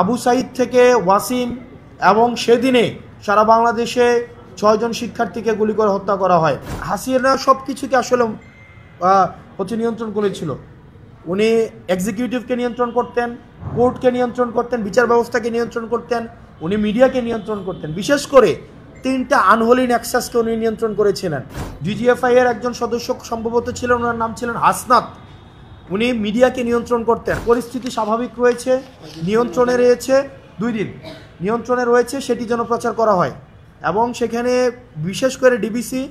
আবু সাইদ থেকে ওয়াসিম এবং সেদিনে সারা বাংলাদেশে 6 জন শিক্ষার্থীকে গুলি করে হত্যা করা হয়। হাসিনা সব কিছুকে আসলে নিয়ন্ত্রণ করেছিল। উনি এক্সিকিউটিভকে নিয়ন্ত্রণ করতেন, কোর্টকে নিয়ন্ত্রণ করতেন, বিচার ব্যবস্থাকে নিয়ন্ত্রণ করতেন, উনি মিডিয়াকে নিয়ন্ত্রণ করতেন। বিশেষ করে 3টা আনহোলি নেক্সাসকে উনি নিয়ন্ত্রণ করেছিলেন। ডিজিএফআই এর একজন সদস্য সম্ভবত ছিলেন, ওনার নাম ছিলেন হাসনাত। উনি মিডিয়াকে নিয়ন্ত্রণ করতেন। পরিস্থিতি স্বাভাবিক রয়েছে, নিয়ন্ত্রণে রয়েছে, 2 দিন নিয়ন্ত্রণে রয়েছে, সেটি যেন প্রচার করা হয়। এবং সেখানে বিশেষ করে ডিবিসি,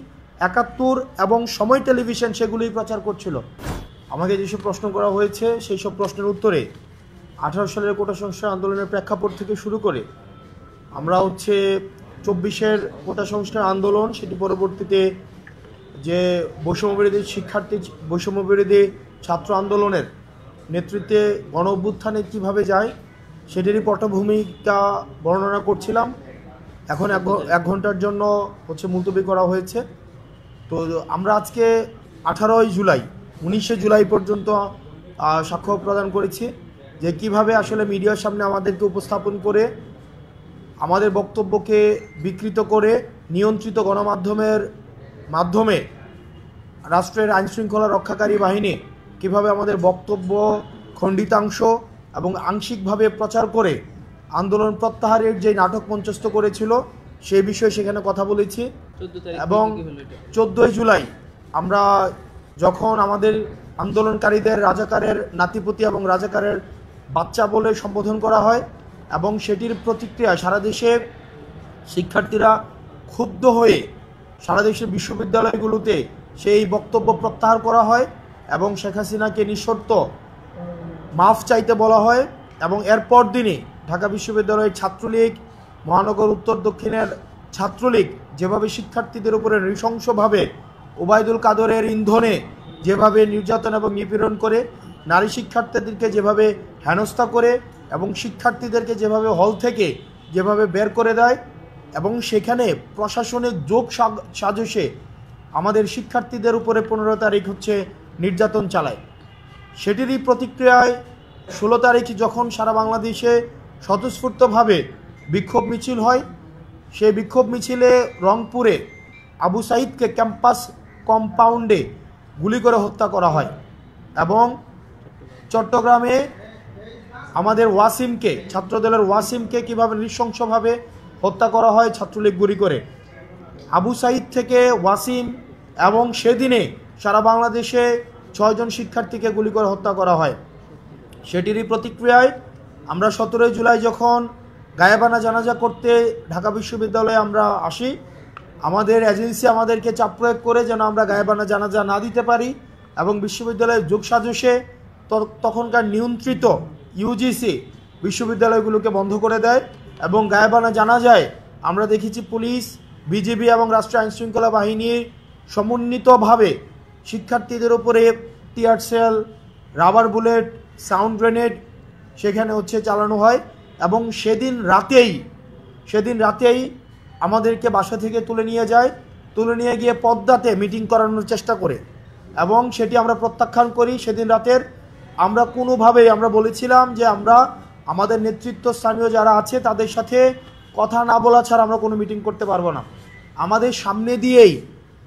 71 এবং সময় টেলিভিশন সেগুলি প্রচার করছিল। আমাকে যেসব প্রশ্ন করা হয়েছে সেই সব প্রশ্নের উত্তরে 18 সালের কোটা সংস্কার আন্দোলনের প্রেক্ষাপট থেকে শুরু করে আমরা 24-এর কোটা সংস্কার আন্দোলন, সেটি পরবর্তীতে যে বৈষম্যবিরোধী বৈষম্যবিরোধী ছাত্র আন্দোলনের নেতৃত্বে গণ অভ্যুত্থানে কীভাবে যায় সেটিরই পটভূমিকা বর্ণনা করছিলাম। এখন 1 ঘন্টার জন্য মুলতবি করা হয়েছে। তো আমরা আজকে 18 জুলাই 19 জুলাই পর্যন্ত সাক্ষ্য প্রদান করেছি যে কিভাবে আসলে মিডিয়ার সামনে আমাদেরকে উপস্থাপন করে আমাদের বক্তব্যকে বিকৃত করে নিয়ন্ত্রিত গণমাধ্যমের মাধ্যমে রাষ্ট্রের আইনশৃঙ্খলা রক্ষাকারী বাহিনী কিভাবে আমাদের বক্তব্য খণ্ডিতাংশ এবং আংশিকভাবে প্রচার করে আন্দোলন প্রত্যাহারের যে নাটক মঞ্চস্থ করেছিল সেই বিষয়ে সেখানে কথা বলেছি। এবং 14 জুলাই আমরা যখন আমাদের আন্দোলনকারীদের রাজাকারের নাতিপুতি এবং রাজাকারের বাচ্চা বলে সম্বোধন করা হয় এবং সেটির প্রতিক্রিয়া সারা দেশে শিক্ষার্থীরা ক্ষুব্ধ হয়ে সারা দেশের বিশ্ববিদ্যালয়গুলোতে সেই বক্তব্য প্রত্যাহার করা হয় এবং শেখ হাসিনাকে নিঃশর্ত মাফ চাইতে বলা হয়। এবং এরপর দিনই ঢাকা বিশ্ববিদ্যালয়ের ছাত্রলীগ, মহানগর উত্তর দক্ষিণের ছাত্রলীগ যেভাবে শিক্ষার্থীদের উপরে নৃশংসভাবে ওবায়দুল কাদরের ইন্ধনে যেভাবে নির্যাতন এবং নিপীড়ন করে, নারী শিক্ষার্থীদেরকে যেভাবে হেনস্থা করে এবং শিক্ষার্থীদেরকে যেভাবে হল থেকে যেভাবে বের করে দেয় এবং সেখানে প্রশাসনের যোগ সাজসে আমাদের শিক্ষার্থীদের উপরে 15 তারিখ নির্যাতন চালায়, সেটিরই প্রতিক্রিয়ায় 16 তারিখ যখন সারা বাংলাদেশে স্বতঃস্ফূর্তভাবে বিক্ষোভ মিছিল হয়, সেই বিক্ষোভ মিছিলে রংপুরে আবু সাইদকে ক্যাম্পাস কম্পাউন্ডে গুলি করে হত্যা করা হয় এবং চট্টগ্রামে আমাদের ওয়াসিমকে, ছাত্রদলের ওয়াসিমকে কীভাবে নৃশংসভাবে হত্যা করা হয় ছাত্রলীগ গুলি করে। আবু সাইদ থেকে ওয়াসিম এবং সেদিনে সারা বাংলাদেশে 6 জন শিক্ষার্থীকে গুলি করে হত্যা করা হয়, সেটিরই প্রতিক্রিয়ায় আমরা 17 জুলাই যখন গায়েবানা জানাজা করতে ঢাকা বিশ্ববিদ্যালয়ে আমরা আসি, আমাদের এজেন্সি আমাদেরকে চাপ প্রয়োগ করে যেন আমরা গায়েবানা জানাজা না দিতে পারি এবং বিশ্ববিদ্যালয়ের যোগসাজসে তখনকার নিয়ন্ত্রিত ইউজিসি বিশ্ববিদ্যালয়গুলোকে বন্ধ করে দেয় এবং গায়েবানা জানাজায় আমরা দেখেছি পুলিশ, বিজিবি এবং রাষ্ট্রীয় আইনশৃঙ্খলা বাহিনীর সমন্বিতভাবে শিক্ষার্থীদের উপরে tear shell, rubber bullet, sound grenade সেখানে চালানো হয় এবং সেদিন রাতেই আমাদেরকে বাসা থেকে তুলে নিয়ে গিয়ে পদ্মাতে মিটিং করানোর চেষ্টা করে এবং সেটি আমরা প্রত্যাখ্যান করি। সেদিন রাতের আমরা কোনোভাবেই আমরা বলেছিলাম যে আমরা আমাদের নেতৃত্ব স্থানীয় যারা আছে তাদের সাথে কথা না বলা ছাড়া আমরা কোনো মিটিং করতে পারবো না। আমাদের সামনে দিয়েই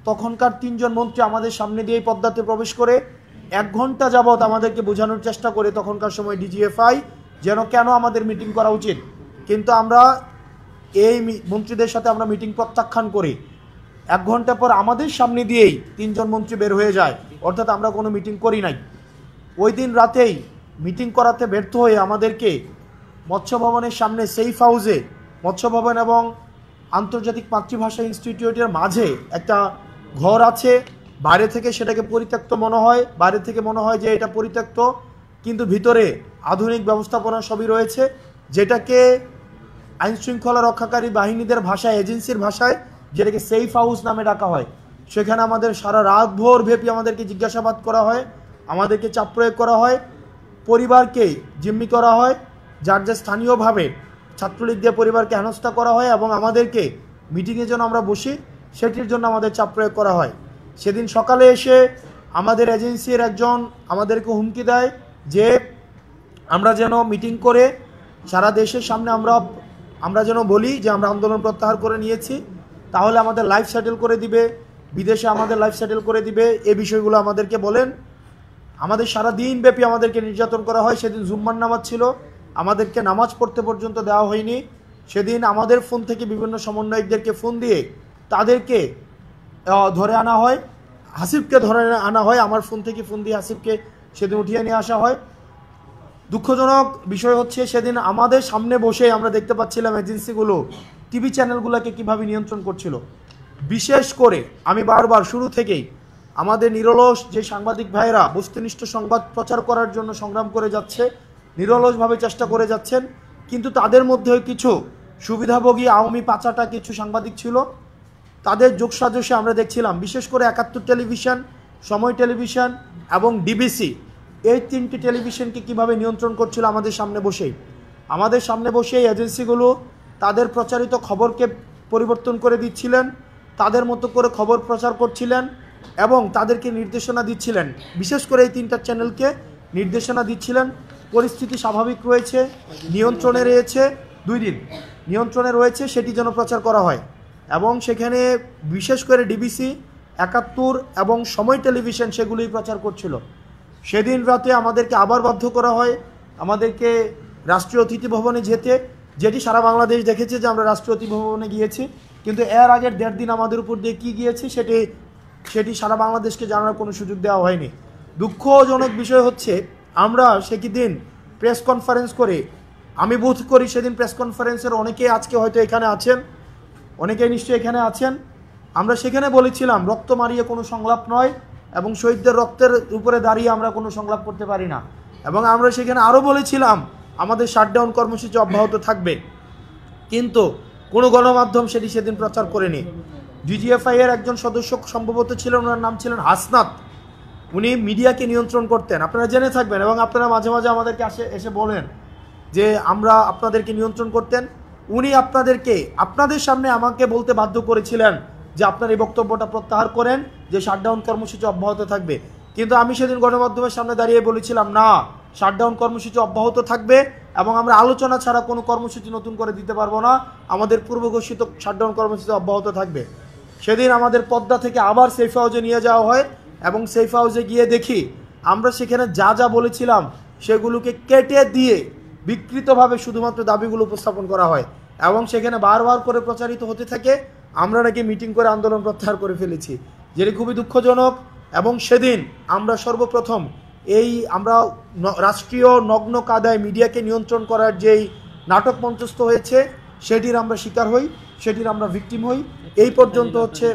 তখনকার 3 জন মন্ত্রী আমাদের সামনে দিয়েই পদ্মাতে প্রবেশ করে 1 ঘন্টা যাবৎ আমাদেরকে বোঝানোর চেষ্টা করে তখনকার সময় ডিজিএফআই যেন কেন আমাদের মিটিং করা উচিত, কিন্তু আমরা এই মন্ত্রীদের সাথে আমরা মিটিং প্রত্যাখ্যান করি। 1 ঘন্টা পর আমাদের সামনে দিয়েই 3 জন মন্ত্রী বের হয়ে যায়, অর্থাৎ আমরা কোনো মিটিং করি নাই। ওই দিন রাতেই মিটিং করাতে ব্যর্থ হয়ে আমাদেরকে মৎস্য ভবনের সামনে সেফ হাউসে, মৎস্য ভবন এবং আন্তর্জাতিক মাতৃভাষা ইনস্টিটিউটের মাঝে একটা ঘর আছে, বাইরে থেকে সেটাকে পরিত্যক্ত মনে হয়, বাইরে থেকে মনে হয় যে এটা পরিত্যক্ত, কিন্তু ভিতরে আধুনিক ব্যবস্থাপনা সবই রয়েছে, যেটাকে আইনশৃঙ্খলা রক্ষাকারী বাহিনীদের ভাষায়, এজেন্সির ভাষায় যেটাকে সেফ হাউস নামে ডাকা হয়। সেখানে আমাদের সারা রাত ভোর ব্যাপী আমাদেরকে জিজ্ঞাসাবাদ করা হয়, আমাদেরকে চাপ প্রয়োগ করা হয়, পরিবারকে জিম্মি করা হয়, যার যে স্থানীয়ভাবে ছাত্রলীগ দিয়ে পরিবারকে হেনস্থা করা হয় এবং আমাদেরকে মিটিংয়ের জন্য আমরা বসি সেটির জন্য আমাদের চাপ প্রয়োগ করা হয়। সেদিন সকালে এসে আমাদের এজেন্সির একজন আমাদেরকে হুমকি দেয় যে আমরা যেন মিটিং করে সারা দেশের সামনে আমরা যেন বলি যে আমরা আন্দোলন প্রত্যাহার করে নিয়েছি, তাহলে আমাদের লাইফ সেটেল করে দিবে, বিদেশে আমাদের লাইফ সেটেল করে দিবে, এই বিষয়গুলো আমাদেরকে বলেন। আমাদের সারা দিন ব্যাপী আমাদেরকে নির্যাতন করা হয়। সেদিন জুম্মার নামাজ ছিল, আমাদেরকে নামাজ পড়তে পর্যন্ত দেওয়া হয়নি। সেদিন আমাদের ফোন থেকে বিভিন্ন সমন্বয়কদেরকে ফোন দিয়ে তাদেরকে ধরে আনা হয়, হাসিবকে ধরে আনা হয়, আমার ফোন থেকে ফোন দিয়ে হাসিবকে সেদিন উঠিয়ে নিয়ে আসা হয়। দুঃখজনক বিষয় হচ্ছে সেদিন আমাদের সামনে বসে আমরা দেখতে পাচ্ছিলাম এজেন্সিগুলো টিভি চ্যানেলগুলোকে কিভাবে নিয়ন্ত্রণ করছিল। বিশেষ করে আমি বারবার শুরু থেকেই আমাদের নিরলস যে সাংবাদিক ভাইয়েরা বস্তুনিষ্ঠ সংবাদ প্রচার করার জন্য সংগ্রাম করে যাচ্ছে, নিরলসভাবে চেষ্টা করে যাচ্ছেন, কিন্তু তাদের মধ্যে কিছু সুবিধাভোগী আওয়ামী পাচাটা কিছু সাংবাদিক ছিল, তাদের যোগসাজশে আমরা দেখছিলাম বিশেষ করে ৭১ টেলিভিশন, সময় টেলিভিশন এবং ডিবিসি, এই তিনটি টেলিভিশনকে কিভাবে নিয়ন্ত্রণ করছিল আমাদের সামনে বসে এজেন্সিগুলো তাদের প্রচারিত খবরকে পরিবর্তন করে দিচ্ছিলেন, তাদের মতো করে খবর প্রচার করছিলেন এবং তাদেরকে নির্দেশনা দিচ্ছিলেন। বিশেষ করে এই তিনটা চ্যানেলকে নির্দেশনা দিচ্ছিলেন পরিস্থিতি স্বাভাবিক রয়েছে, নিয়ন্ত্রণে রয়েছে, 2 দিন নিয়ন্ত্রণে রয়েছে, সেটি যেন প্রচার করা হয়। এবং সেখানে বিশেষ করে ডিবিসি, ৭১ এবং সময় টেলিভিশন সেগুলোই প্রচার করছিল। সেদিন রাতে আমাদেরকে আবার বাধ্য করা হয় আমাদেরকে রাষ্ট্রীয় অতিথি ভবনে যেতে, যেটি সারা বাংলাদেশ দেখেছে যে আমরা রাষ্ট্রীয় অতিথি ভবনে গিয়েছি, কিন্তু এর আগের 1.5 দিন আমাদের উপর দিয়ে কী গিয়েছি সেটি সারা বাংলাদেশকে জানার কোনো সুযোগ দেওয়া হয়নি। দুঃখজনক বিষয় হচ্ছে আমরা সেদিন প্রেস কনফারেন্স করে, আমি বোধ করি সেদিন প্রেস কনফারেন্সের অনেকেই আজকে হয়তো এখানে আছেন, অনেকেই নিশ্চয়ই এখানে আছেন, আমরা সেখানে বলেছিলাম রক্ত মারিয়ে কোনো সংলাপ নয় এবং শহীদদের রক্তের উপরে দাঁড়িয়ে আমরা কোনো সংলাপ করতে পারি না। এবং আমরা সেখানে আরও বলেছিলাম আমাদের শাটডাউন কর্মসূচি অব্যাহত থাকবে, কিন্তু কোনো গণমাধ্যম সেদিন প্রচার করেনি। ডিজিএফআই এর একজন সদস্য সম্ভবত ছিলেন, ওনার নাম ছিলেন হাসনাত, উনি মিডিয়াকে নিয়ন্ত্রণ করতেন, আপনারা জেনে থাকবেন, এবং আপনারা মাঝে মাঝে আমাদেরকে এসে বলেন যে আমরা আপনাদেরকে নিয়ন্ত্রণ করতেন। উনি আপনাদের সামনে আমাকে বলতে বাধ্য করেছিলেন যে আপনার এই বক্তব্যটা প্রত্যাহার করেন, যে শাটডাউন কর্মসূচি অব্যাহত থাকবে। কিন্তু আমি সেদিন গণমাধ্যমের সামনে দাঁড়িয়ে বলেছিলাম না, শাটডাউন কর্মসূচি অব্যাহত থাকবে এবং আমরা আলোচনা ছাড়া কোনো কর্মসূচি নতুন করে দিতে পারবো না, আমাদের পূর্ব ঘোষিত শাটডাউন কর্মসূচি অব্যাহত থাকবে। সেদিন আমাদের পদ্মা থেকে আবার সেফ হাউসে নিয়ে যাওয়া হয় এবং সেফ হাউসে গিয়ে দেখি আমরা সেখানে যা বলেছিলাম সেগুলোকে কেটে দিয়ে বিকৃতভাবে শুধুমাত্র দাবিগুলো উপস্থাপন করা হয় এবং সেখানে বারবার করে প্রচারিত হতে থাকে আমরা নাকি মিটিং করে আন্দোলন প্রত্যাহার করে ফেলেছি, যেটি খুবই দুঃখজনক। এবং সেদিন আমরা সর্বপ্রথম আমরা রাষ্ট্রীয় নগ্ন কাদায় মিডিয়াকে নিয়ন্ত্রণ করার যেই নাটক মঞ্চস্থ হয়েছে সেটির আমরা শিকার হই, সেটির আমরা ভিকটিম হই, এই পর্যন্ত হচ্ছে।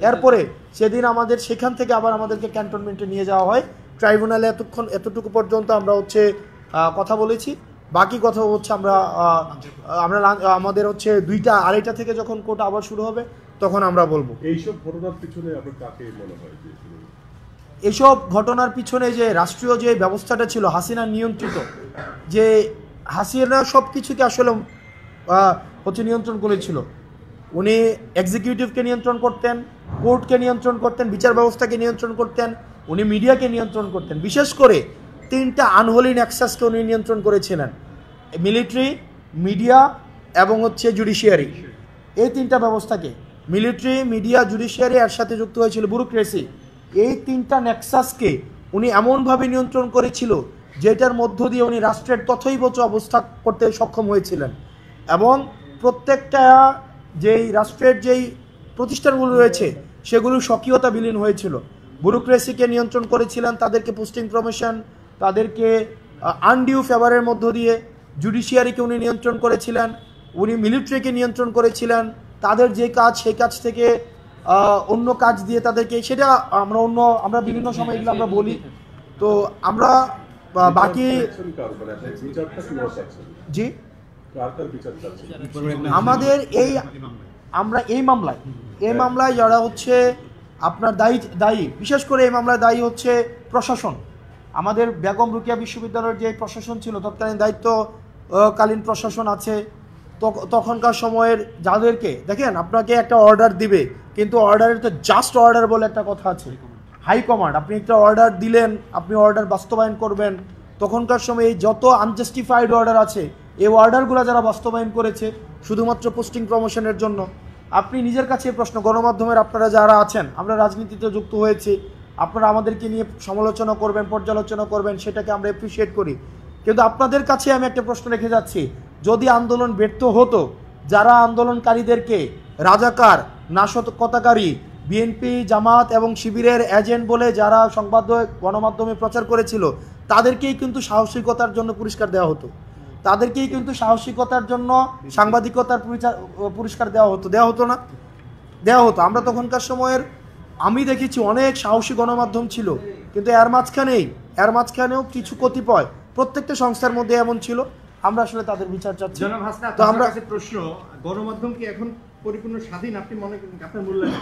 এরপরে সেদিন আমাদের সেখান থেকে আবার আমাদেরকে ক্যান্টনমেন্টে নিয়ে যাওয়া হয়, ট্রাইব্যুনালে এতটুকু পর্যন্ত আমরা কথা বলেছি। বাকি কথা হচ্ছে আমরা আমাদের 2টা-2:30 থেকে যখন কোর্ট আবার শুরু হবে তখন আমরা বলবো। এইসব ঘটনার পিছনে আপনার কাকে মনে হয়? এসব ঘটনার পিছনে যে রাষ্ট্রীয় যে ব্যবস্থাটা ছিল হাসিনা নিয়ন্ত্রিত, যে হাসিনা সব কিছুকে আসলে নিয়ন্ত্রণ করেছিল। উনি এক্সিকিউটিভকে নিয়ন্ত্রণ করতেন, কোর্টকে নিয়ন্ত্রণ করতেন, বিচার ব্যবস্থাকে নিয়ন্ত্রণ করতেন, উনি মিডিয়াকে নিয়ন্ত্রণ করতেন। বিশেষ করে 3টা আনহোলি নেক্সাসকে উনি নিয়ন্ত্রণ করেছিলেন, মিলিটারি, মিডিয়া এবং জুডিশিয়ারি। এই 3টা ব্যবস্থাকে, মিলিটারি, মিডিয়া, জুডিশিয়ারি, এর সাথে যুক্ত হয়েছিল ব্যুরোক্রেসি। এই 3টা নেক্সাসকে উনি এমনভাবে নিয়ন্ত্রণ করেছিল যেটার মধ্য দিয়ে উনি রাষ্ট্রের তথৈবচ অবস্থা করতে সক্ষম হয়েছিলেন। এবং প্রত্যেকটা যেই রাষ্ট্রের যেই প্রতিষ্ঠানগুলো রয়েছে সেগুলো স্বকীয়তা বিলীন হয়েছিল। ব্যুরোক্রেসিকে নিয়ন্ত্রণ করেছিলেন, তাদেরকে পোস্টিং প্রমোশন, তাদেরকে আনডিউ ফেভারের মধ্য দিয়ে। জুডিশিয়ারিকে উনি নিয়ন্ত্রণ করেছিলেন, উনি মিলিটারিকে নিয়ন্ত্রণ করেছিলেন, তাদের যে কাজ সেই কাজ থেকে অন্য কাজ দিয়ে তাদেরকে, সেটা আমরা বিভিন্ন সময় এগুলো আমরা বলি। তো আমরা বাকি জি আমাদের আমরা এই মামলায় যারা আপনার দায়ী, বিশেষ করে এই মামলায় দায়ী প্রশাসন। আমাদের বেগম রোকেয়া বিশ্ববিদ্যালয়ের যে প্রশাসন ছিল, তৎকালীন দায়িত্বকালীন প্রশাসন আছে, তখনকার সময়ের যাদেরকে দেখেন, আপনাকে একটা অর্ডার দিবে, কিন্তু অর্ডারের তো জাস্ট অর্ডার বলে একটা কথা আছে, হাইকমান্ড। আপনি একটা অর্ডার দিলেন, আপনি অর্ডার বাস্তবায়ন করবেন। তখনকার সময়ে যত আনজাস্টিফাইড অর্ডার আছে এই অর্ডারগুলো যারা বাস্তবায়ন করেছে শুধুমাত্র পোস্টিং প্রমোশনের জন্য, আপনি নিজের কাছে প্রশ্ন, গণমাধ্যমের আপনারা যারা আছেন, আমরা রাজনীতিতে যুক্ত হয়েছি, আপনারা আমাদেরকে নিয়ে সমালোচনা করবেন, পর্যালোচনা করবেন, সেটাকে আমরা অ্যাপ্রিসিয়েট করি। কিন্তু আপনাদের কাছে আমি একটা প্রশ্ন রেখে যাচ্ছি, যদি আন্দোলন ব্যর্থ হতো, যারা আন্দোলনকারীদেরকে রাজাকার, নাশকতাকারী, বিএনপি, জামাত এবং শিবিরের এজেন্ট বলে যারা সংবাদ গণমাধ্যমে প্রচার করেছিল, তাদেরকেই কিন্তু সাহসিকতার জন্য পুরস্কার দেওয়া হতো, তাদেরকেই কিন্তু সাহসিকতার জন্য সাংবাদিকতার পুরস্কার দেওয়া হতো না? দেওয়া হতো। আমরা তখনকার সময়ের আমি দেখেছি অনেক সাহসী গণমাধ্যম ছিল, কিন্তু এর মাঝখানেও কিছু কতিপয় প্রত্যেকটা সংস্থার মধ্যে এমন ছিল, আমরা আসলে তাদের বিচার চাচ্ছি। তো আমরা প্রশ্ন, গণমাধ্যম কি এখন পরিপূর্ণ স্বাধীন আপনি মনে করেন, আপনার মূল্যায়ন?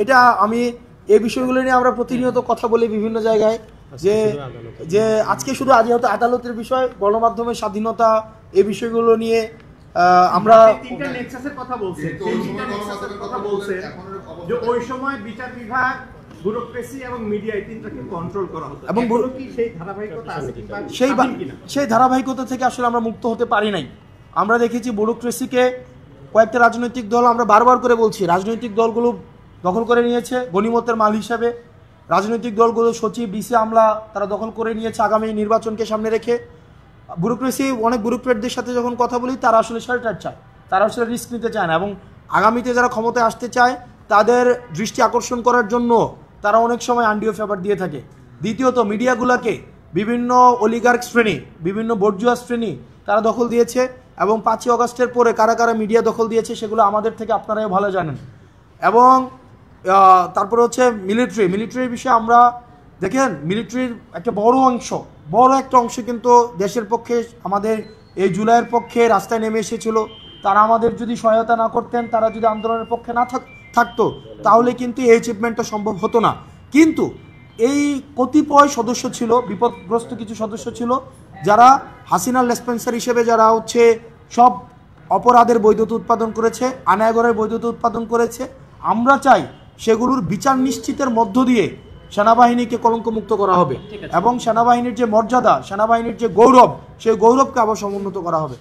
এটা আমি এই বিষয়গুলো নিয়ে আমরা প্রতিনিয়ত কথা বলি বিভিন্ন জায়গায়, যে আজকে শুধু আজ হয়তো আদালতের বিষয়, গণমাধ্যমের স্বাধীনতা, এই বিষয়গুলো নিয়ে আমরা ইন্টারনেক্সাসের কথা বলছেন, কথা বলছেন যে ওই সময় বিচার বিভাগ, ব্যুরোক্রেসি এবং মিডিয়া এই তিনটাকে কন্ট্রোল করা হতো, এবং কি সেই ধারাবাহিকতা আছে কিংবা সেই ধারাবাহিকতা থেকে আসলে আমরা মুক্ত হতে পারি নাই। আমরা দেখেছি ব্যুরোক্রেসিকে কয়েকটা রাজনৈতিক দল, আমরা বারবার করে বলছি, রাজনৈতিক দলগুলো দখল করে নিয়েছে গণিমতের মাল হিসাবে। রাজনৈতিক দলগুলো সচিব, ডিসি আমলা তারা দখল করে নিয়েছে আগামী নির্বাচনকে সামনে রেখে। ব্যুরোক্রেসি, অনেক ব্যুরোক্রেটদের সাথে যখন কথা বলি, তারা আসলে শেল্টার চায়, তারা আসলে রিস্ক নিতে চায় না, এবং আগামীতে যারা ক্ষমতায় আসতে চায় তাদের দৃষ্টি আকর্ষণ করার জন্য তারা অনেক সময় আন্ডিও ফেভার দিয়ে থাকে। দ্বিতীয়ত, মিডিয়াগুলোকে বিভিন্ন অলিগার্ক শ্রেণী, বিভিন্ন বর্জুয়া শ্রেণী তারা দখল দিয়েছে, এবং 5ই অগাস্টের পরে কারা কারা মিডিয়া দখল দিয়েছে সেগুলো আমাদের থেকে আপনারাও ভালো জানেন। এবং তারপরে হচ্ছে মিলিটারির বিষয়ে আমরা দেখেন, মিলিটারির একটা বড় একটা অংশ কিন্তু দেশের পক্ষে, আমাদের এই জুলাইয়ের পক্ষে রাস্তায় নেমে এসেছিল। তারা আমাদের যদি সহায়তা না করতেন, তারা যদি আন্দোলনের পক্ষে না থাকতো, তাহলে কিন্তু এই অ্যাচিভমেন্টটা সম্ভব হতো না। কিন্তু এই কতিপয় সদস্য ছিল, বিপদগ্রস্ত কিছু সদস্য ছিল, যারা হাসিনার লেসপেন্সার হিসেবে যারা হচ্ছে সব অপরাধের বৈধতা উৎপাদন করেছে, আনায়গরের বৈধতা উৎপাদন করেছে। আমরা চাই সেগুলোর বিচার নিশ্চিতের মধ্য দিয়ে সেনাবাহিনীকে কলঙ্কমুক্ত করা হবে, এবং সেনাবাহিনীর যে মর্যাদা, সেনাবাহিনীর যে গৌরব, সেই গৌরবকে আবার সমুন্নত করা হবে।